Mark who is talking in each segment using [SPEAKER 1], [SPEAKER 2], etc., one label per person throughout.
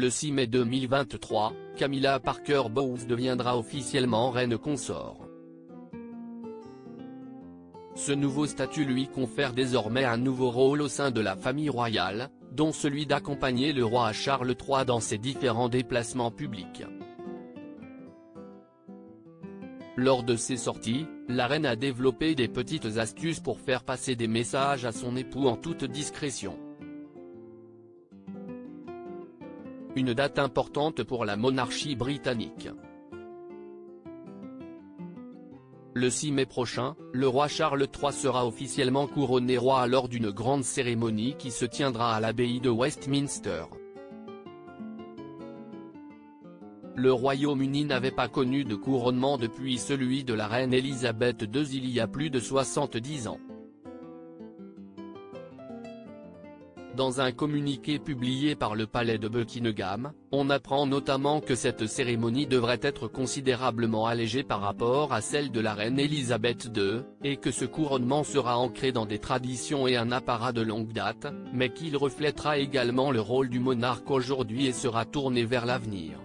[SPEAKER 1] Le 6 mai 2023, Camilla Parker Bowles deviendra officiellement reine consort. Ce nouveau statut lui confère désormais un nouveau rôle au sein de la famille royale, dont celui d'accompagner le roi Charles III dans ses différents déplacements publics. Lors de ses sorties, la reine a développé des petites astuces pour faire passer des messages à son époux en toute discrétion. Une date importante pour la monarchie britannique. Le 6 mai prochain, le roi Charles III sera officiellement couronné roi lors d'une grande cérémonie qui se tiendra à l'abbaye de Westminster. Le Royaume-Uni n'avait pas connu de couronnement depuis celui de la reine Elisabeth II il y a plus de 70 ans. Dans un communiqué publié par le palais de Buckingham, on apprend notamment que cette cérémonie devrait être considérablement allégée par rapport à celle de la reine Elisabeth II, et que ce couronnement sera ancré dans des traditions et un apparat de longue date, mais qu'il reflètera également le rôle du monarque aujourd'hui et sera tourné vers l'avenir.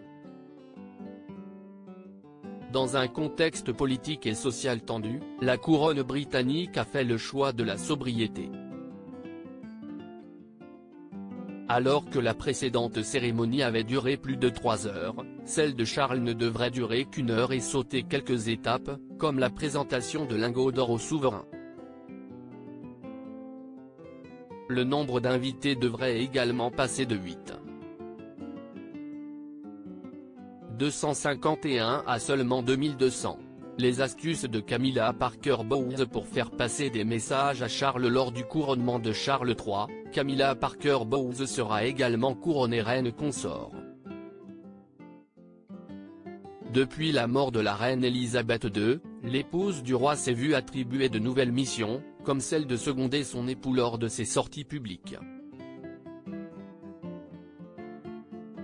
[SPEAKER 1] Dans un contexte politique et social tendu, la couronne britannique a fait le choix de la sobriété. Alors que la précédente cérémonie avait duré plus de 3 heures, celle de Charles ne devrait durer qu'1 heure et sauter quelques étapes, comme la présentation de lingots d'or au souverain. Le nombre d'invités devrait également passer de 251 à seulement 2200. Les astuces de Camilla Parker Bowles pour faire passer des messages à Charles lors du couronnement de Charles III. Camilla Parker Bowles sera également couronnée reine consort. Depuis la mort de la reine Elisabeth II, l'épouse du roi s'est vue attribuer de nouvelles missions, comme celle de seconder son époux lors de ses sorties publiques.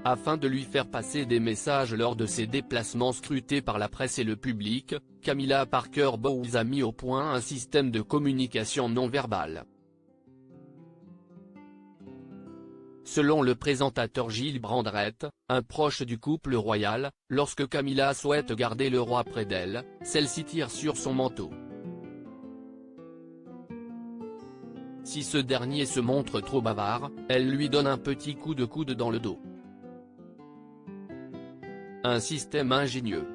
[SPEAKER 1] Afin de lui faire passer des messages lors de ses déplacements scrutés par la presse et le public, Camilla Parker Bowles a mis au point un système de communication non verbale. Selon le présentateur Gilles Brandrett, un proche du couple royal, lorsque Camilla souhaite garder le roi près d'elle, celle-ci tire sur son manteau. Si ce dernier se montre trop bavard, elle lui donne un petit coup de coude dans le dos. Un système ingénieux.